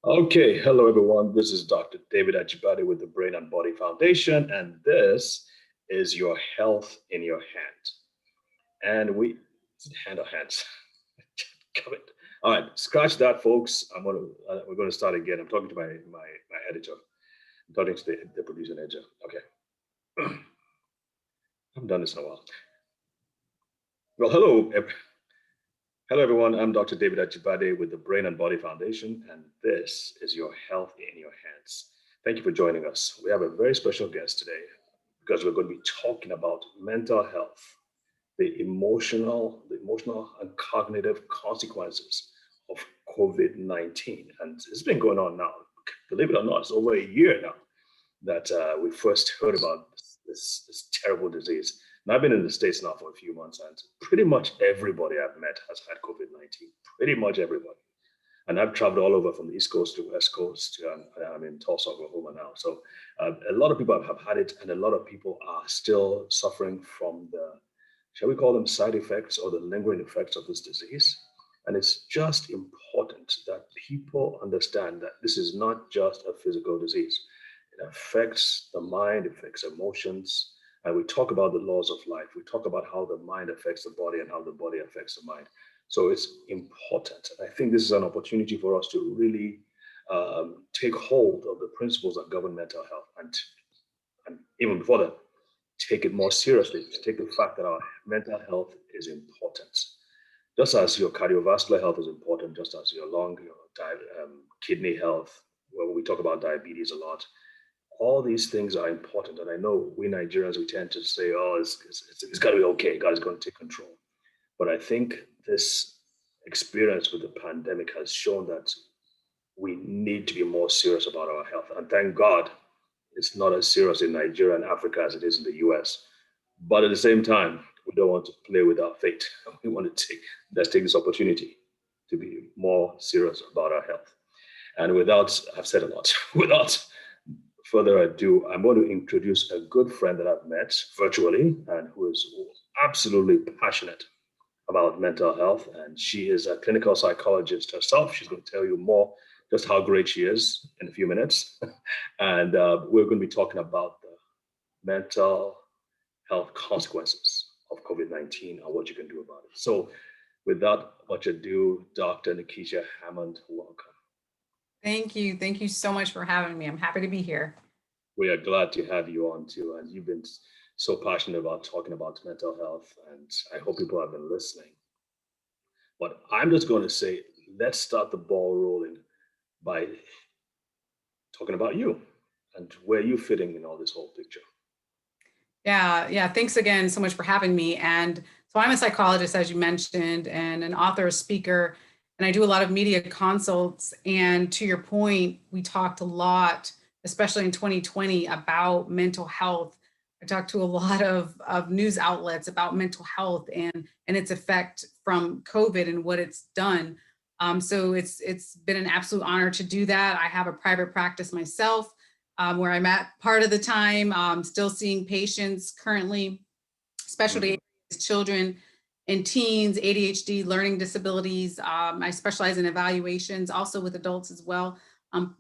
Okay, hello everyone. This is Dr. David Ajibade with the Brain and Body Foundation, and this is your health in your hand. And is it hand or hands? Come it. All right, scratch that, folks. We're gonna start again. I'm talking to my editor. I'm talking to the producer editor. Okay, I haven't done this in a while. Well, hello everyone. I'm Dr. David Ajibade with the Brain and Body Foundation, and this is your health in your hands. Thank you for joining us. We have a very special guest today because we're going to be talking about mental health, the emotional and cognitive consequences of COVID-19. And it's been going on now. Believe it or not, it's over a year now that we first heard about this terrible disease. And I've been in the States now for a few months, and pretty much everybody I've met has had COVID-19. Pretty much everybody. And I've traveled all over from the East Coast to West Coast. I'm in Tulsa, Oklahoma now. So a lot of people have had it, and a lot of people are still suffering from the, shall we call them side effects or the lingering effects of this disease. And it's just important that people understand that this is not just a physical disease. It affects the mind, affects emotions, and we talk about the laws of life. We talk about how the mind affects the body and how the body affects the mind. So it's important. I think this is an opportunity for us to really take hold of the principles that govern mental health, and even before that, take it more seriously. Take the fact that our mental health is important. Just as your cardiovascular health is important, just as your lung, kidney health, when we talk about diabetes a lot, all these things are important. And I know we Nigerians, we tend to say, oh, it's got to be okay. God is going to take control. But I think this experience with the pandemic has shown that we need to be more serious about our health. And thank God it's not as serious in Nigeria and Africa as it is in the US. But at the same time, we don't want to play with our fate. We want to let's take this opportunity to be more serious about our health. And I've said a lot, without further ado, I'm going to introduce a good friend that I've met virtually and who is absolutely passionate about mental health. And she is a clinical psychologist herself. She's going to tell you more just how great she is in a few minutes. And we're going to be talking about the mental health consequences of COVID-19 and what you can do about it. So without much ado, Dr. Nekeshia Hammond, welcome. Thank you. Thank you so much for having me. I'm happy to be here. We are glad to have you on too. And you've been so passionate about talking about mental health, and I hope people have been listening. But I'm just going to say, let's start the ball rolling by talking about you and where you fitting in all this whole picture. Yeah. Thanks again so much for having me. And so I'm a psychologist, as you mentioned, and an author, a speaker, and I do a lot of media consults. And to your point, we talked a lot, especially in 2020, about mental health. I talked to a lot of news outlets about mental health and its effect from COVID and what it's done. So it's been an absolute honor to do that. I have a private practice myself, where I'm at part of the time, still seeing patients currently, specialty areas, children and teens, ADHD, learning disabilities. I specialize in evaluations, also with adults as well,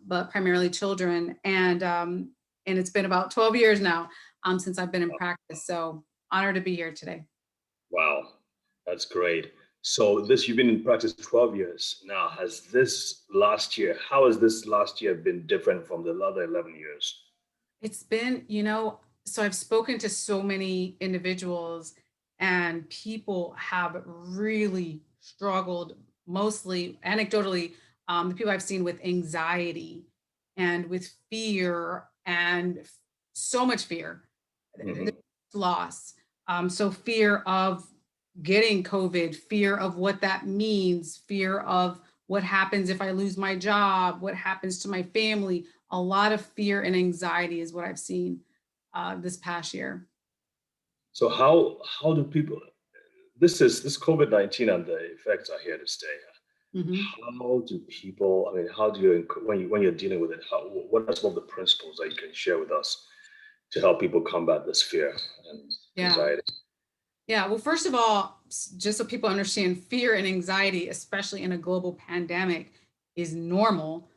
but primarily children. And it's been about 12 years now since I've been in practice. So honored to be here today. Wow, that's great. So you've been in practice 12 years now. How has this last year been different from the other 11 years? It's been, so I've spoken to so many individuals, and people have really struggled, mostly anecdotally, the people I've seen with anxiety and with fear and so much fear, loss. So fear of getting COVID, fear of what that means, fear of what happens if I lose my job, what happens to my family. A lot of fear and anxiety is what I've seen this past year. So how do people? This COVID-19 and the effects are here to stay. How do people? I mean, how do you when you're dealing with it? What are some of the principles that you can share with us to help people combat this fear and anxiety? Yeah, well, first of all, just so people understand, fear and anxiety, especially in a global pandemic, is normal.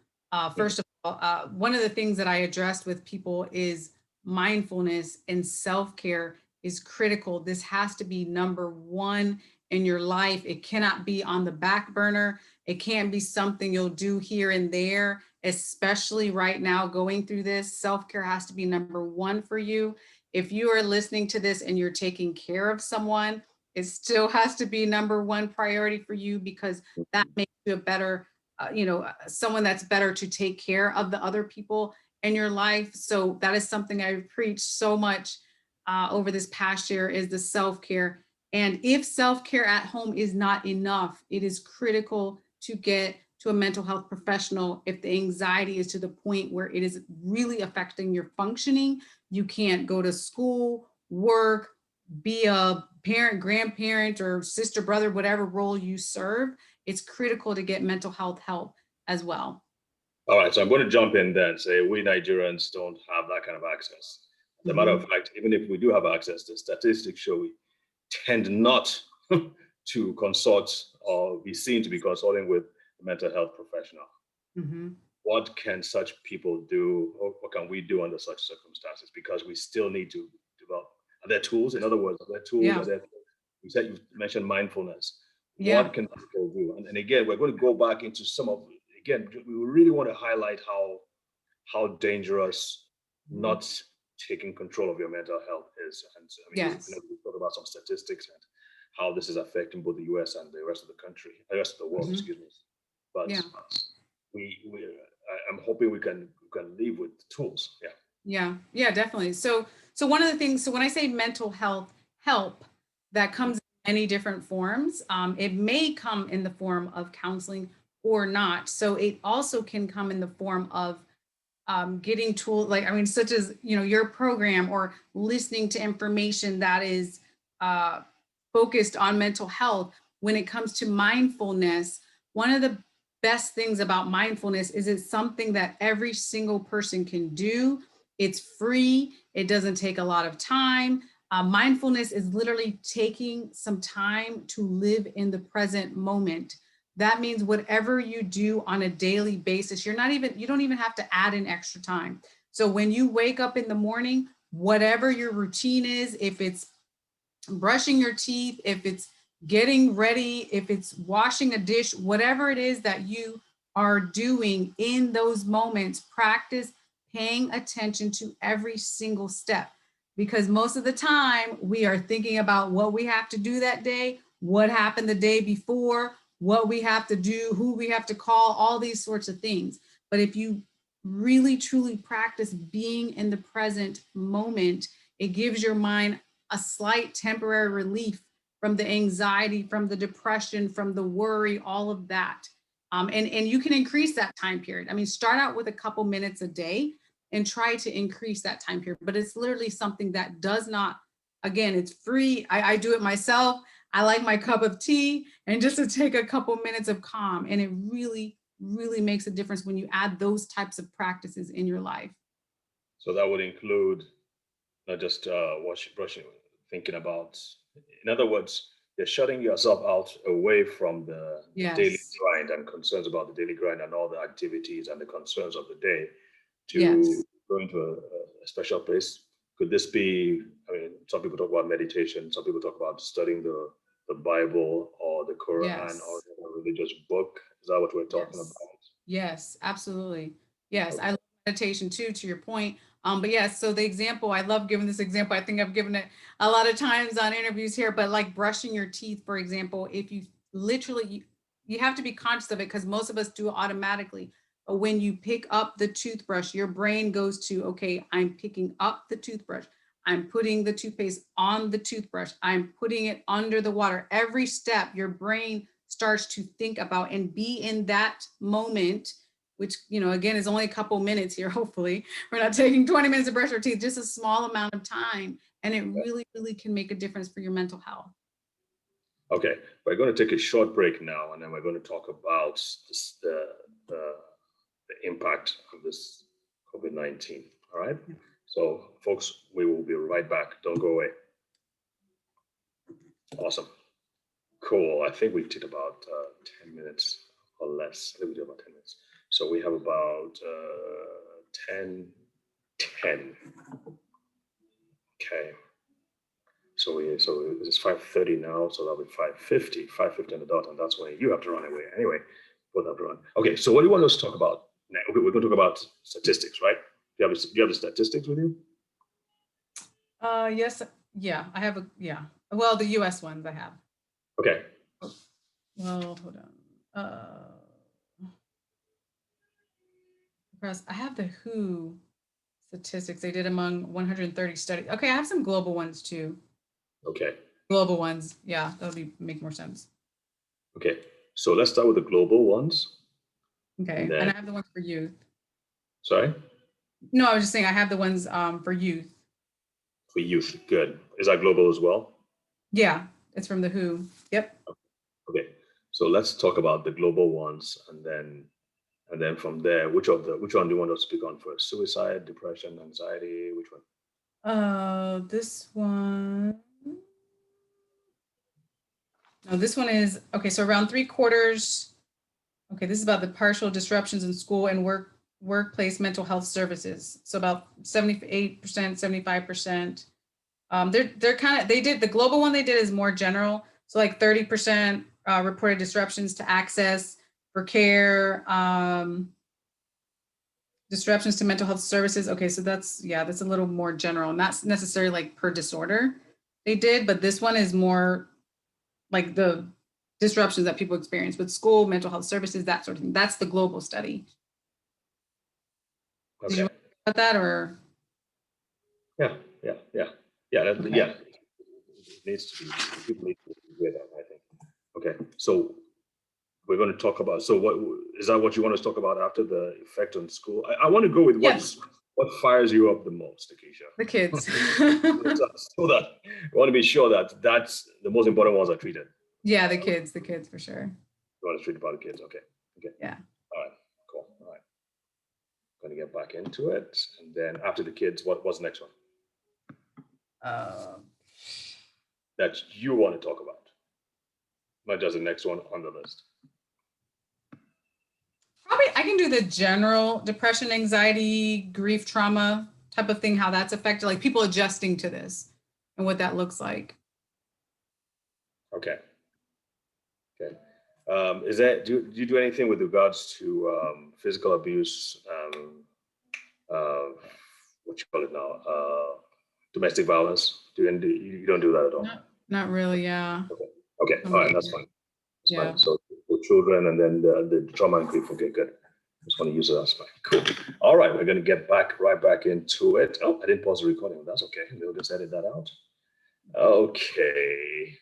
First of all, one of the things that I addressed with people is mindfulness and self-care is critical. This has to be number one in your life. It cannot be on the back burner. It can't be something you'll do here and there, especially right now going through this. Self-care has to be number one for you. If you are listening to this and you're taking care of someone, it still has to be number one priority for you, because that makes you a better, someone that's better to take care of the other people in your life. So that is something I've preached so much over this past year, is the self-care. And if self-care at home is not enough, it is critical to get to a mental health professional. If the anxiety is to the point where it is really affecting your functioning, you can't go to school, work, be a parent, grandparent, or sister, brother, whatever role you serve, it's critical to get mental health help as well. All right, so I'm going to jump in then and say we Nigerians don't have that kind of access. As a matter of fact, even if we do have access, the statistics show we tend not to consult or be seen to be consulting with a mental health professional. What can such people do, or what can we do under such circumstances? Because we still need to develop. Are there tools? In other words, are there tools? Yeah. You mentioned mindfulness. Yeah. What can people do? And again, we're going to go back into some of, again, we really want to highlight how dangerous not taking control of your mental health is. And Yes. We talk about some statistics and how this is affecting both the US and the rest of the country, the rest of the world, excuse me. But Yeah. I'm hoping we can live with tools. Yeah, definitely. So one of the things, so when I say mental health help, that comes in many different forms. It may come in the form of counseling or not. So it also can come in the form of getting tools, such as, your program, or listening to information that is focused on mental health. When it comes to mindfulness, one of the best things about mindfulness is it's something that every single person can do. It's free. It doesn't take a lot of time. Mindfulness is literally taking some time to live in the present moment. That means whatever you do on a daily basis, you don't even have to add in extra time. So when you wake up in the morning, whatever your routine is, if it's brushing your teeth, if it's getting ready, if it's washing a dish, whatever it is that you are doing in those moments, practice paying attention to every single step. Because most of the time we are thinking about what we have to do that day, what happened the day before, what we have to do, who we have to call, all these sorts of things. But if you really truly practice being in the present moment, it gives your mind a slight temporary relief from the anxiety, from the depression, from the worry, all of that. And you can increase that time period. Start out with a couple minutes a day and try to increase that time period. But it's literally something that does not, again, it's free. I do it myself. I like my cup of tea and just to take a couple minutes of calm. And it really, really makes a difference when you add those types of practices in your life. So that would include not just brushing, thinking about, in other words, you're shutting yourself out away from the daily grind and concerns about the daily grind and all the activities and the concerns of the day to go into a special place. Could this be, some people talk about meditation, some people talk about studying the Bible or the Quran or a religious book. Is that what we're talking about? Yes, absolutely. Yes, okay. I love meditation too, to your point. But yes, so the example, I love giving this example. I think I've given it a lot of times on interviews here, but like brushing your teeth, for example, if you literally, you have to be conscious of it because most of us do it automatically. But when you pick up the toothbrush, your brain goes to, okay, I'm picking up the toothbrush. I'm putting the toothpaste on the toothbrush. I'm putting it under the water. Every step, your brain starts to think about and be in that moment, which, again, is only a couple minutes here. Hopefully we're not taking 20 minutes to brush our teeth, just a small amount of time. And it really, really can make a difference for your mental health. Okay, we're going to take a short break now, and then we're going to talk about the impact of this COVID-19. All right. So folks, we will be right back. Don't go away. Awesome. Cool. I think we did about 10 minutes or less. I think we do about 10 minutes. So we have about 10. Okay. So it's 5:30 now, so that'll be 5:50 on the dot, and that's when you have to run away. Anyway, both have to run. Okay, so what do you want us to talk about now? Okay, we're going to talk about statistics, right? Do you have the statistics with you? Yes, yeah, I have well, the US ones I have. Okay. Well, hold on. I have the WHO statistics they did among 130 studies. Okay, I have some global ones too. Okay. Global ones, yeah, that'll make more sense. Okay, so let's start with the global ones. Okay, and I have the ones for youth. Sorry? No, I was just saying I have the ones for youth. For youth, good. Is that global as well? Yeah, it's from the WHO. Yep. Okay, so let's talk about the global ones, and then from there, which one do you want to speak on first? Suicide, depression, anxiety, which one? This one. No, this one is okay. So around 3/4. Okay, this is about the partial disruptions in school and workplace mental health services. So about 78%, 75%. They're kind of, they did the global one they did is more general. So like 30% reported disruptions to access for care, disruptions to mental health services. Okay, so that's a little more general, not necessarily like per disorder they did, but this one is more like the disruptions that people experience with school, mental health services, that sort of thing. That's the global study. Okay. Did you want to talk about that or? Yeah. Okay. It needs to be, people need to be with that, I think. Okay, so we're going to talk about, so what is that what you want to talk about after the effect on school? I want to go with what fires you up the most, Nekeshia? The kids. So that I want to be sure that that's the most important ones are treated. Yeah, the kids for sure. You want to treat about the kids, okay. Yeah. All right, cool. All right. Going to get back into it. And then after the kids, what's the next one? That you want to talk about, not just the next one on the list. Probably I can do the general depression, anxiety, grief, trauma type of thing, how that's affected, like people adjusting to this and what that looks like. Okay. Is that, do you do anything with regards to physical abuse, what you call it now, domestic violence? You don't do that at all? Not really, yeah. Okay. All right, that's fine. That's fine. So for children and then the trauma and grief, okay, good. Just want to use it as fine. Cool. All right, we're going to get right back into it. Oh, I didn't pause the recording. That's okay. We'll just edit that out. Okay.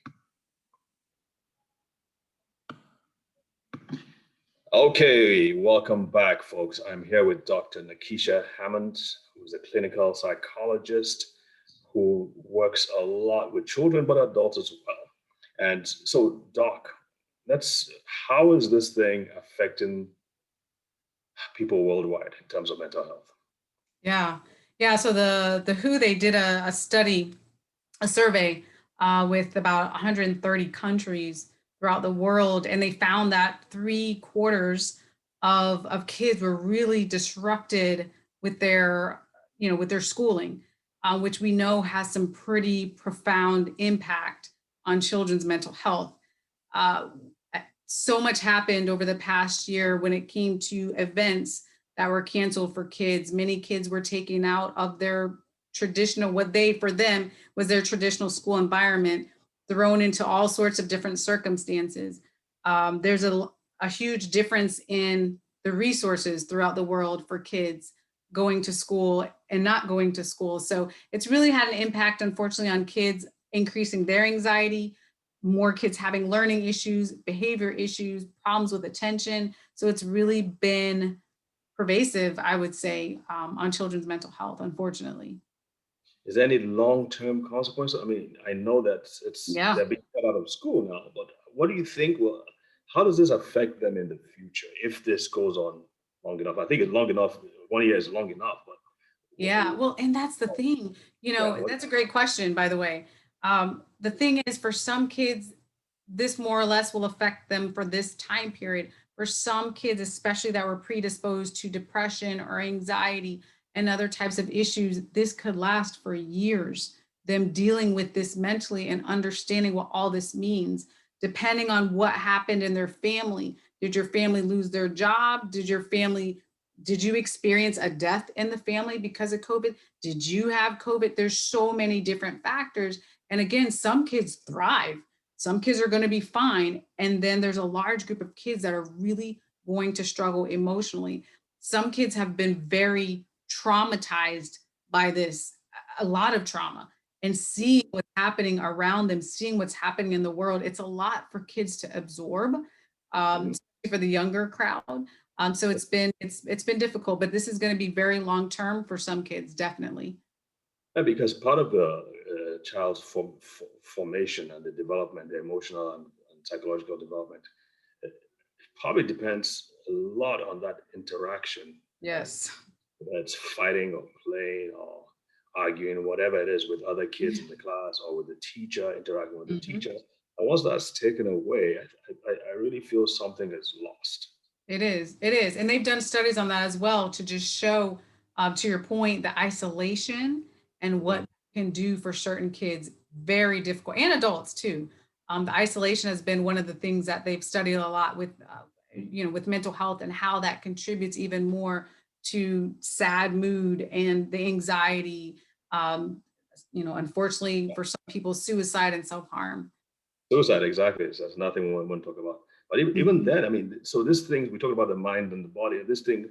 Okay, welcome back, folks. I'm here with Dr. Nekeshia Hammond, who's a clinical psychologist who works a lot with children, but adults as well. And so, Doc, how is this thing affecting people worldwide in terms of mental health? Yeah. So the WHO, they did a study, a survey with about 130 countries throughout the world, and they found that 3/4 of kids were really disrupted with their schooling, which we know has some pretty profound impact on children's mental health. So much happened over the past year when it came to events that were canceled for kids. Many kids were taken out of their traditional, for them was their traditional school environment, thrown into all sorts of different circumstances. There's a huge difference in the resources throughout the world for kids going to school and not going to school. So it's really had an impact, unfortunately, on kids, increasing their anxiety, more kids having learning issues, behavior issues, problems with attention. So it's really been pervasive, I would say, on children's mental health, unfortunately. Is there any long-term consequences? I mean, I know that they're being cut out of school now, but what do you think? How does this affect them in the future if this goes on long enough? I think it's long enough. 1 year is long enough, but well, and that's the thing. That's a great question, by the way. The thing is, for some kids, this more or less will affect them for this time period. for some kids, especially that were predisposed to depression or anxiety and other types of issues, this could last for years. Them dealing with this mentally and understanding what all this means, depending on what happened in their family. Did your family lose their job? Did you experience a death in the family because of COVID? Did you have COVID? There's so many different factors. And again, some kids thrive. Some kids are going to be fine. And then there's a large group of kids that are really going to struggle emotionally. Some kids have been very traumatized by this, a lot of trauma, and seeing what's happening around them, seeing what's happening in the world. It's a lot for kids to absorb, especially for the younger crowd. So it's been difficult, but this is going to be very long term for some kids, definitely. Yeah, because part of the child's formation and the development, the emotional and psychological development, it probably depends a lot on that interaction. Yes. Whether it's fighting or playing or arguing, whatever it is, with other kids in the class or with the teacher, interacting with the teacher. And once that's taken away, I really feel something is lost. It is. It is. And they've done studies on that as well to just show, to your point, the isolation and what it can do for certain kids, very difficult, and adults too. The isolation has been one of the things that they've studied a lot with, with mental health, and how that contributes even more to sad mood and the anxiety. Unfortunately for some people, suicide and self-harm. Suicide, exactly. So that's nothing we want to talk about. But even then, I mean, so this thing, we talk about the mind and the body, and this thing,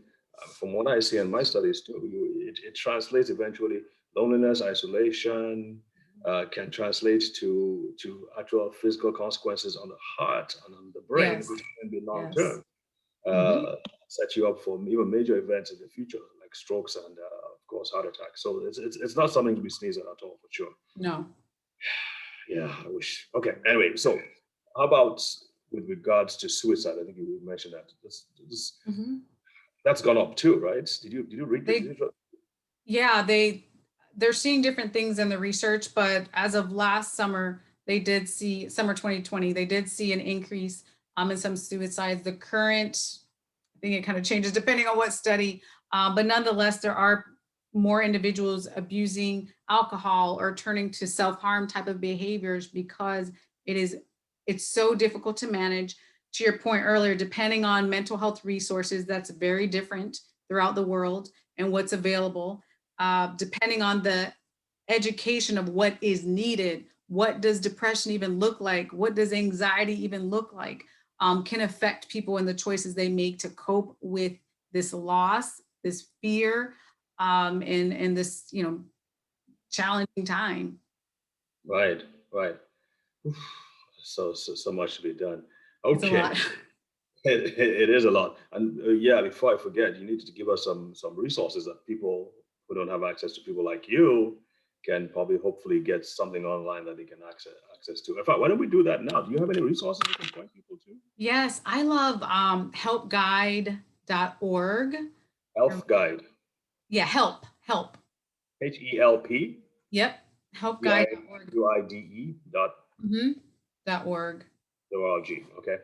from what I see in my studies too, it translates eventually. Loneliness, isolation, can translate to actual physical consequences on the heart and on the brain, Yes. which can be long Yes. term. Set you up for even major events in the future, like strokes and, of course, heart attacks. So it's not something to be sneezed at all, for sure. No. Yeah, I wish. Okay. Anyway, so how about with regards to suicide? I think you mentioned that that's gone up too, right? Did you read this? Yeah, they're seeing different things in the research, but as of last summer, they did see, summer 2020, they did see an increase in some suicides. The current, I think it kind of changes depending on what study, but nonetheless, there are more individuals abusing alcohol or turning to self-harm type of behaviors, because it's so difficult to manage. To your point earlier, depending on mental health resources, that's very different throughout the world and what's available. Depending on the education of what is needed, what does depression even look like? What does anxiety even look like? Can affect people and the choices they make to cope with this loss, this fear, and this, challenging time. Right, right. Oof. So much to be done. It's a Okay, lot. it is a lot. And yeah, before I forget, you need to give us some resources that people who don't have access to people like you can probably hopefully get something online that they can access to. In fact, why don't we do that now? Do you have any resources you can point people to? Yes, I love helpguide.org. Health Guide. Yeah, help. HELP. Yep, helpguide.org. UIDE .org. .org. Okay.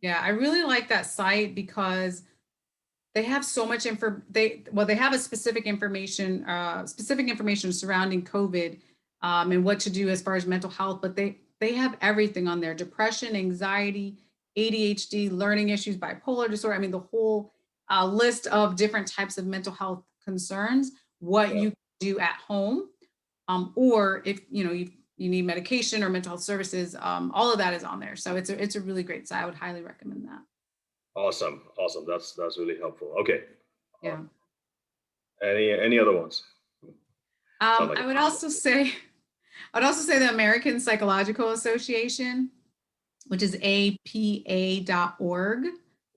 Yeah, I really like that site because they have so much they have a specific information surrounding COVID, and what to do as far as mental health, but they have everything on there: depression, anxiety, ADHD, learning issues, bipolar disorder. I mean, the whole list of different types of mental health concerns, what you can do at home, or if you need medication or mental health services, all of that is on there. So it's a really great site. I would highly recommend that. Awesome. That's really helpful. Okay. Yeah. Any other ones? Like I would also say the American Psychological Association, which is APA.org.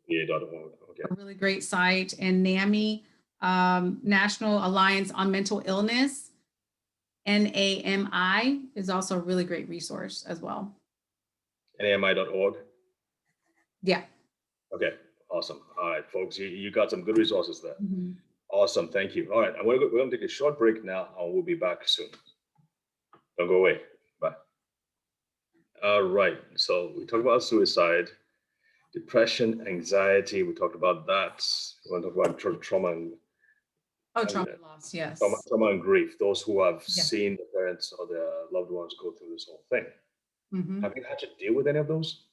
APA.org. Okay. A really great site. And NAMI, National Alliance on Mental Illness, NAMI, is also a really great resource as well. NAMI.org. Yeah. Okay. Awesome. All right, folks, you got some good resources there. Awesome. Thank you. All right. We're going to take a short break now, and we'll be back soon. Don't go away. Bye. All right. So we talked about suicide, Depression, anxiety, we talked about that. We want to talk about trauma and Oh, trauma and loss, trauma, yes. trauma and grief. Those who have Yeah. seen their parents or their loved ones go through this whole thing. Hmm. Have you had to deal with any of those?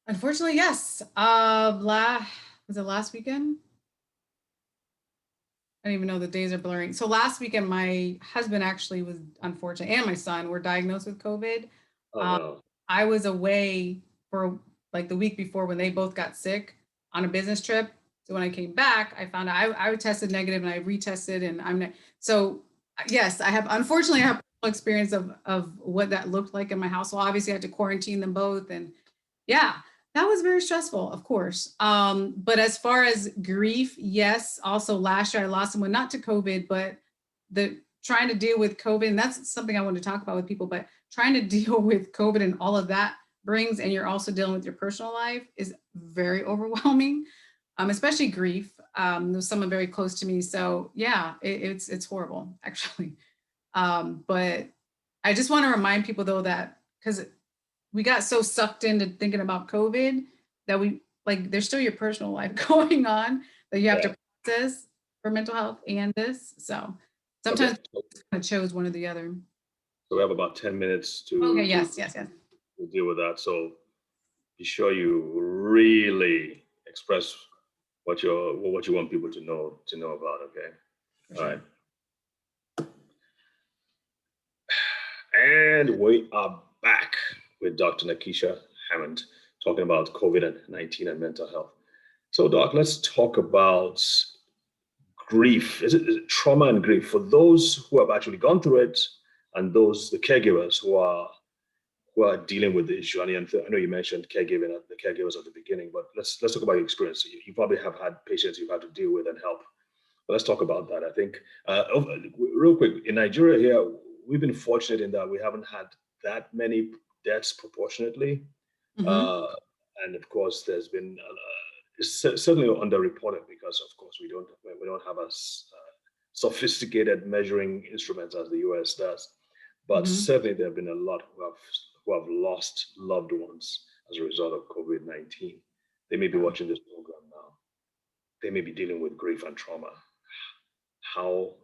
Unfortunately, yes. Was it last weekend? I don't even know, the days are blurring. So last weekend, my husband actually was unfortunate, and my son were diagnosed with COVID. Oh Um, no. I was away for like the week before when they both got sick on a business trip. So when I came back, I found out I tested negative and I retested, and so yes, I have, unfortunately I have personal experience of what that looked like in my household. Obviously I had to quarantine them both, and yeah, that was very stressful, of course. But as far as grief, yes. Also, last year I lost someone, not to COVID, but the trying to deal with COVID. And that's something I want to talk about with people. But trying to deal with COVID and all of that brings, and you're also dealing with your personal life, is very overwhelming. Especially grief. There's someone very close to me, so yeah, it's horrible actually. But I just want to remind people though that because we got so sucked into thinking about COVID that we like there's still your personal life going on that you have Yeah. to process for mental health and this. So Okay. sometimes I chose one or the other. So we have about 10 minutes Okay, to yes, yes, yes. deal with that. So be sure you really express what you want people to know about. Okay. For All sure. right. And we are back with Dr. Nekeshia Hammond talking about COVID-19 and mental health. So, Doc, let's talk about grief. Is it trauma and grief for those who have actually gone through it, and the caregivers who are dealing with the issue? And I know you mentioned caregiving, the caregivers at the beginning, but let's talk about your experience. You probably have had patients you've had to deal with and help. But let's talk about that. I think, real quick, in Nigeria here, we've been fortunate in that we haven't had that many deaths proportionately. Mm-hmm. Uh, and of course, there's been it's certainly underreported because, of course, we don't have as sophisticated measuring instruments as the US does. But Mm-hmm. certainly, there have been a lot who have lost loved ones as a result of COVID-19. They may be Yeah. watching this program now. They may be dealing with grief and trauma. How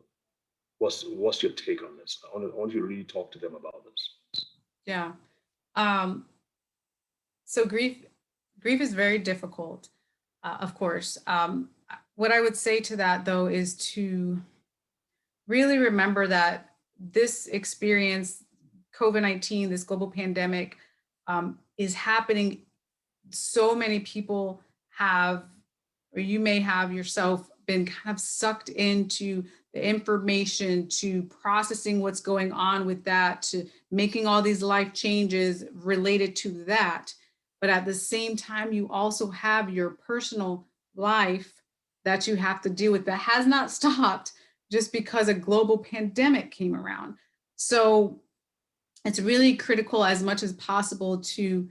what's your take on this? I want you to really talk to them about this. Yeah. Um, so grief is very difficult, of course. What I would say to that though is to really remember that this experience, COVID-19, this global pandemic, is happening. So many people have, or you may have yourself, been kind of sucked into the information, to processing what's going on with that, to making all these life changes related to that. But at the same time, you also have your personal life that you have to deal with that has not stopped just because a global pandemic came around. So it's really critical as much as possible to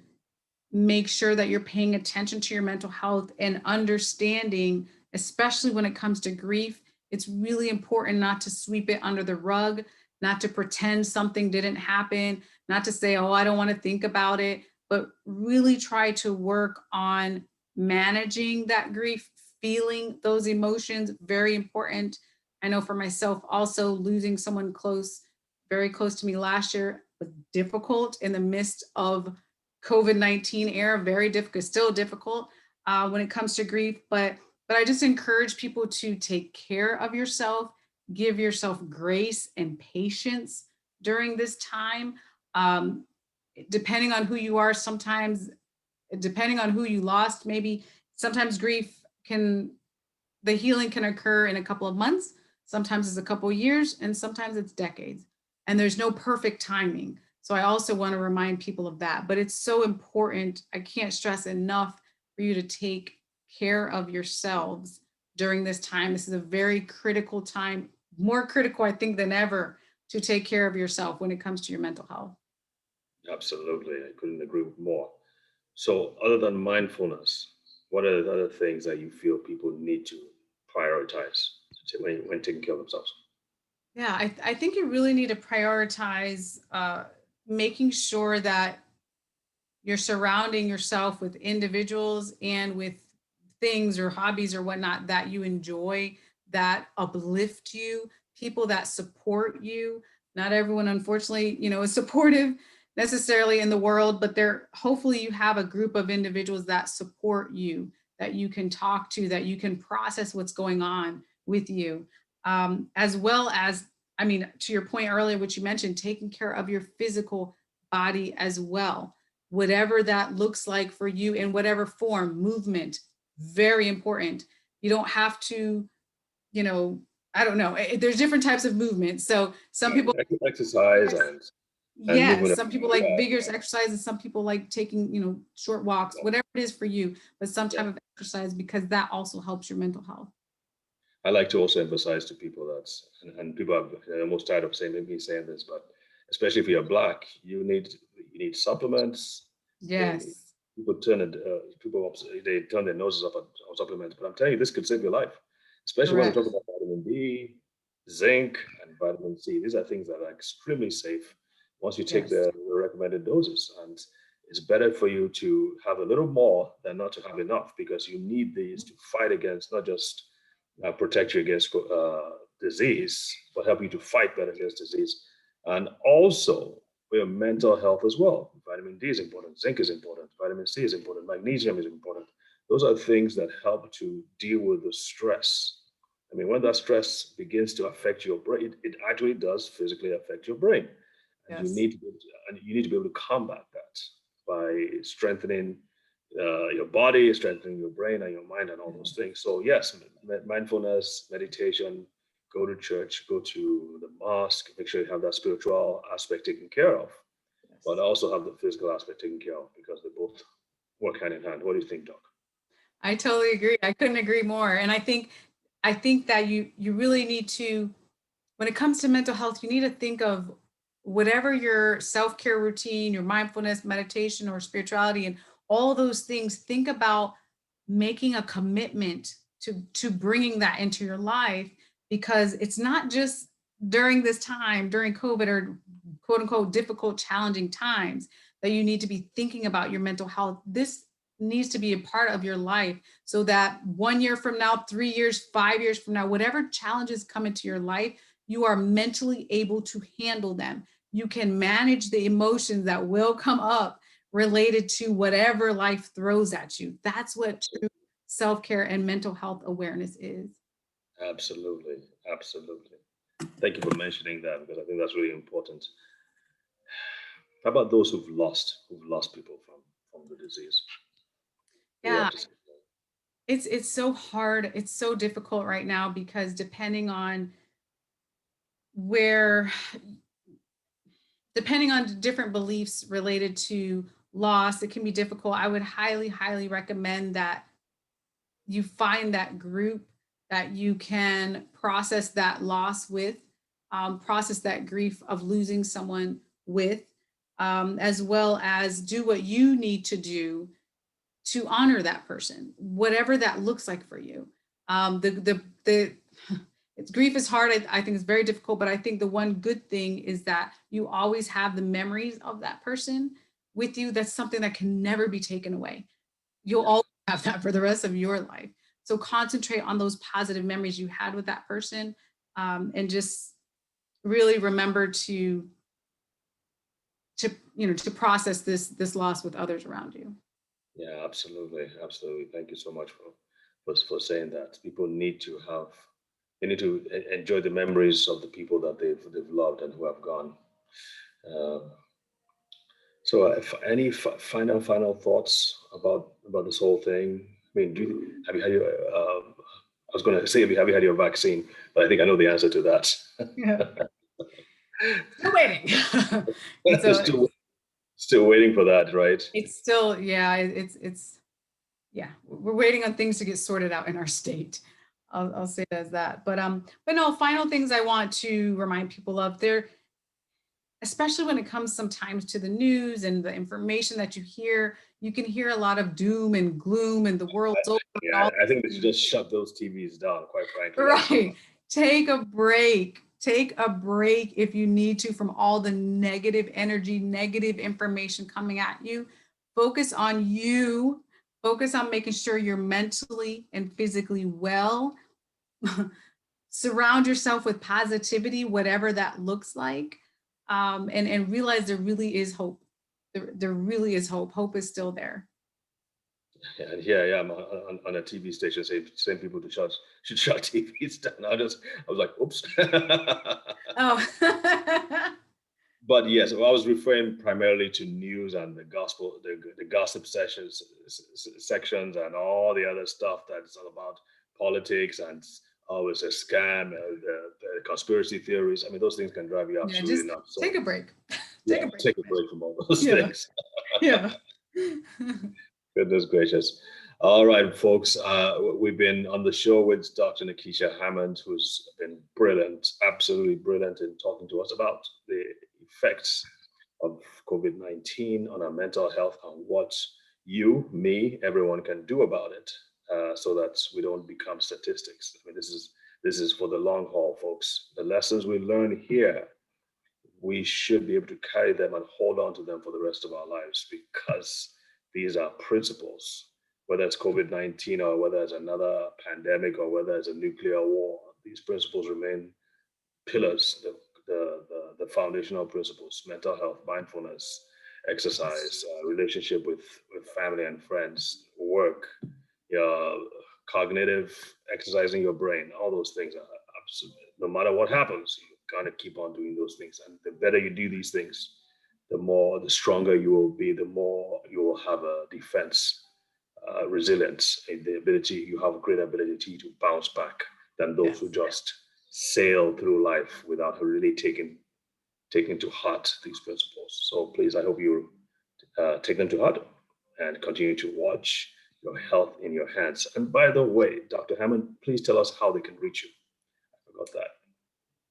make sure that you're paying attention to your mental health and understanding, especially when it comes to grief. It's really important not to sweep it under the rug, not to pretend something didn't happen, not to say, oh, I don't want to think about it, but really try to work on managing that grief, feeling those emotions. Very important. I know for myself, also losing someone close, very close to me last year was difficult in the midst of COVID-19 era, very difficult, still difficult when it comes to grief. But I just encourage people to take care of yourself, give yourself grace and patience during this time. Um, Depending on who you are, sometimes depending on who you lost, maybe sometimes grief can, the healing can occur in a couple of months, sometimes it's a couple of years, and sometimes it's decades. And there's no perfect timing. So I also want to remind people of that. But it's so important. I can't stress enough for you to take care of yourselves during this time. This is a very critical time, more critical, I think, than ever to take care of yourself when it comes to your mental health. Absolutely, I couldn't agree with more. So, other than mindfulness, what are the other things that you feel people need to prioritize when taking care of themselves? Yeah, I think you really need to prioritize making sure that you're surrounding yourself with individuals and with things or hobbies or whatnot that you enjoy, that uplift you, people that support you. Not everyone, unfortunately, is supportive necessarily in the world, but there, hopefully you have a group of individuals that support you, that you can talk to, that you can process what's going on with you. As well as, I mean, to your point earlier, which you mentioned, taking care of your physical body as well, whatever that looks like for you in whatever form. Movement, very important. You don't have to, I don't know. There's different types of movement. So some people exercise and yes, movement. some people like vigorous exercise and some people like taking, short walks, whatever it is for you, but some type of exercise, because that also helps your mental health. I like to also emphasize to people that, and people are almost tired of me saying this, but especially if you're Black, you need supplements. Yes. People they turn their noses up on supplements, but I'm telling you, this could save your life, especially when we talk about vitamin D, zinc, and vitamin C. These are things that are extremely safe once you take the recommended doses. And it's better for you to have a little more than not to have enough, because you need these to fight against, not just protect you against disease, but help you to fight better against disease. And also for your mental health as well. Vitamin D is important, zinc is important, vitamin C is important, magnesium is important. Those are things that help to deal with the stress. I mean, when that stress begins to affect your brain, it actually does physically affect your brain. And you need to be able to combat that by strengthening your body, strengthening your brain and your mind and all those things. So yes, mindfulness, meditation, go to church, go to the mosque, make sure you have that spiritual aspect taken care of, but also have the physical aspect taken care of, because they both work hand in hand. What do you think, Doc? I totally agree. I couldn't agree more. And I think that you really need to, when it comes to mental health, you need to think of whatever your self-care routine, your mindfulness, meditation, or spirituality, and all those things, think about making a commitment to bringing that into your life, because it's not just during this time, during COVID or quote unquote difficult, challenging times, that you need to be thinking about your mental health. This needs to be a part of your life, so that 1 year from now, 3 years, 5 years from now, whatever challenges come into your life, you are mentally able to handle them. You can manage the emotions that will come up related to whatever life throws at you. That's what true self-care and mental health awareness is. Absolutely. Absolutely. Thank you for mentioning that, because I think that's really important. How about those who've lost people from the disease? Yeah. It's so hard. It's so difficult right now, because depending on different beliefs related to loss, it can be difficult. I would highly, highly recommend that you find that group that you can process that loss with, process that grief of losing someone with, as well as do what you need to do to honor that person, whatever that looks like for you. Grief is hard. I think it's very difficult, but I think the one good thing is that you always have the memories of that person with you. That's something that can never be taken away. You'll always have that for the rest of your life. So concentrate on those positive memories you had with that person, and just really remember to process this loss with others around you. Yeah, absolutely. Thank you so much for saying that. People need to enjoy the memories of the people that they've loved and who have gone. So, if any final thoughts about this whole thing? I mean, have you had your? I was going to say, have you had your vaccine? But I think I know the answer to that. Yeah. Still waiting. Still waiting for that, right? It's still, yeah. We're waiting on things to get sorted out in our state. I'll say it as that. But no, final things I want to remind people of there, especially when it comes sometimes to the news and the information that you can hear a lot of doom and gloom and the world's over. Yeah, I think they should just shut those TVs down, quite frankly. Right. Take a break if you need to from all the negative energy, negative information coming at you. Focus on you. Focus on making sure you're mentally and physically well. Surround yourself with positivity, whatever that looks like, and realize there really is hope. There really is hope. Hope is still there. Yeah, and here I am on a TV station saying people should shut TVs down. I was like, oops. Oh. But yes, I was referring primarily to news and the gossip sections, and all the other stuff that's all about politics and it's a scam, the conspiracy theories. I mean, those things can drive you Yeah, absolutely just nuts. So take a break. yeah, take a From it. break from all those Yeah. things. Yeah. Goodness gracious. All right, folks. We've been on the show with Dr. Nekeshia Hammond, who's been brilliant, absolutely brilliant in talking to us about the effects of COVID-19 on our mental health and what you, me, everyone can do about it, so that we don't become statistics. I mean, this is for the long haul, folks. The lessons we learn here, we should be able to carry them and hold on to them for the rest of our lives, because these are principles. Whether it's COVID-19 or whether it's another pandemic or whether it's a nuclear war, these principles remain pillars, the foundational principles: mental health, mindfulness, exercise, relationship with family and friends, work, cognitive, exercising your brain. All those things are absolutely, no matter what happens, you kind of keep on doing those things. And the better you do these things, the stronger you will be, the more you will have a defense, resilience, you have a great ability to bounce back than those who just sail through life without really taking to heart these principles. So please, I hope you take them to heart and continue to watch your health in your hands. And by the way, Dr. Hammond, please tell us how they can reach you. I forgot that.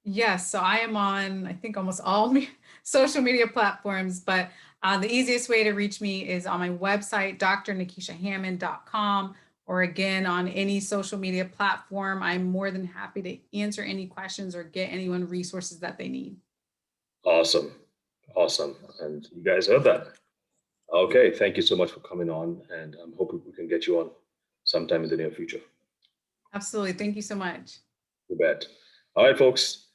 Yes, so I am on, I think, almost all social media platforms, but the easiest way to reach me is on my website, drnekeshiahammond.com, or again, on any social media platform. I'm more than happy to answer any questions or get anyone resources that they need. Awesome. Awesome. And you guys heard that. Okay, thank you so much for coming on, and I'm hoping we can get you on sometime in the near future. Absolutely. Thank you so much. You bet. All right, folks.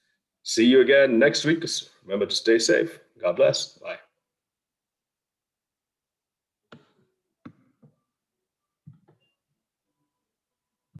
See you again next week. Remember to stay safe. God bless. Bye.